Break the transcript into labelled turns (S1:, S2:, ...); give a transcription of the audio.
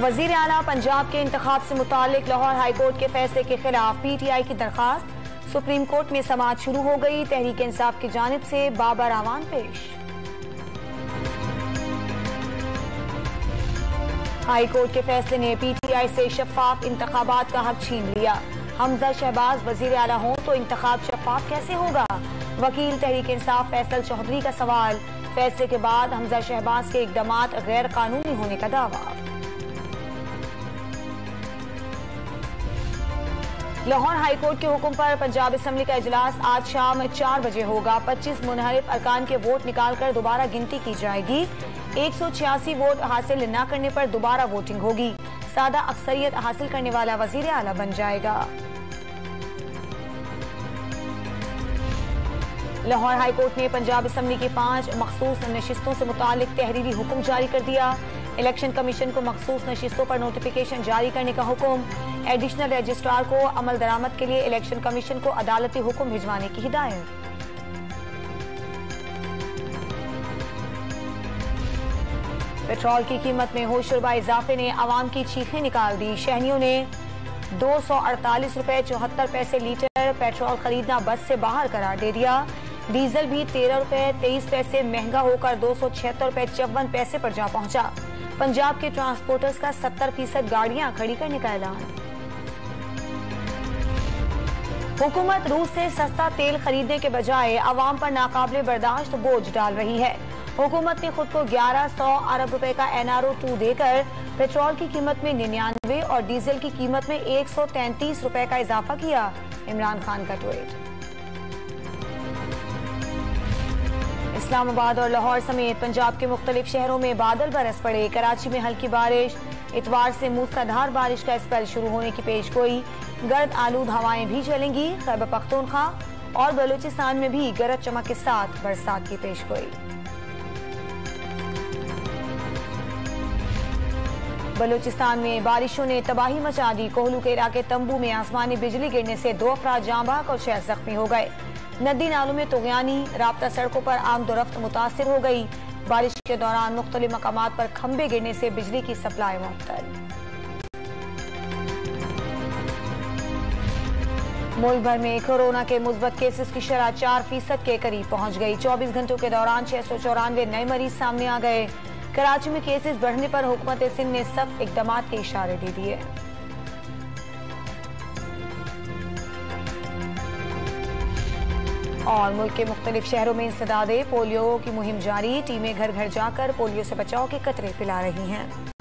S1: वजीर आला पंजाब के इंतखाब से मुतालिक लाहौर हाईकोर्ट के फैसले के खिलाफ PTI की दरखास्त सुप्रीम कोर्ट में समाअत शुरू हो गई। तहरीक इंसाफ की जानिब से बाबर आवान पेश। हाईकोर्ट के फैसले ने PTI से शफाफ इंतखाबात का हक छीन लिया। हमजा शहबाज वजीर आला हों तो इंतखाब शफाफ कैसे होगा? वकील तहरीक इंसाफ फैसल चौधरी का सवाल। फैसले के बाद हमजा शहबाज के इकदामात गैर कानूनी होने का दावा। लाहौर हाईकोर्ट के हुक्म पर पंजाब असम्बली का इजलास आज शाम 4 बजे होगा। 25 मुनहरिफ अरकान के वोट निकालकर दोबारा गिनती की जाएगी। 186 वोट हासिल न करने पर दोबारा वोटिंग होगी। सादा अक्सरियत हासिल करने वाला वजीर आला बन जाएगा। लाहौर हाईकोर्ट ने पंजाब असम्बली की 5 मखसूस नशिस्तों से मुतालिक तहरीरी हुक्म जारी कर दिया। इलेक्शन कमीशन को मखसूस नशिस्तों पर नोटिफिकेशन जारी करने का हुक्म। एडिशनल रजिस्ट्रार को अमल दरामद के लिए इलेक्शन कमीशन को अदालती हुक्म भिजवाने की हिदायत। पेट्रोल की कीमत में होशरुबा इजाफे ने आवाम की चीखें निकाल दी। शहरियों ने 248 रुपए 74 पैसे लीटर पेट्रोल खरीदना बस से बाहर करार दे दिया। डीजल भी 13 रुपए 23 पैसे महंगा होकर 276 रुपए 54 पैसे पर जा पहुंचा। पंजाब के ट्रांसपोर्टर्स का 70% गाड़ियां खड़ी करने का ऐलान। हुकूमत रूस से सस्ता तेल खरीदने के बजाय अवाम पर नाकाबिले बर्दाश्त बोझ डाल रही है। हुकूमत ने खुद को 1100 अरब रुपए का NRO 2 देकर पेट्रोल की कीमत में 99 और डीजल की कीमत में 133 रुपए का इजाफा किया। इमरान खान का ट्वीट। इस्लामाबाद और लाहौर समेत पंजाब के मुख्तलिफ शहरों में बादल बरस पड़े। कराची में हल्की बारिश। इतवार से मूसलाधार बारिश का स्पेल शुरू होने की पेशगोई। गर्द आलूद हवाएं भी चलेंगी। खैबर पख्तूनख्वा और बलूचिस्तान में भी गरज चमक के साथ बरसात की पेशगोई। बलूचिस्तान में बारिशों ने तबाही मचा दी। कोहलू के इलाके तंबू में आसमानी बिजली गिरने से 2 अफराद जाँ बहक और 6 जख्मी हो गए। नदी नालों में तुगयानी। राब्ता सड़कों पर आमदोरफ्त मुतासिर हो गई। बारिश के दौरान मुख्तलिफ मकामात पर खंबे गिरने से बिजली की सप्लाई मुअत्तल। मुल्क भर में कोरोना के मुस्बत केसेस की शरह 4% के करीब पहुंच गई। 24 घंटों के दौरान 694 नए मरीज सामने आ गए। कराची में केसेस बढ़ने पर हुकूमत सिंध ने सख्त इकदामात के इशारे दे दिए। और मुल्क के मुख्तलिफ शहरों में इंसदादे पोलियो की मुहिम जारी। टीमें घर घर जाकर पोलियो से बचाव के कतरे पिला रही हैं।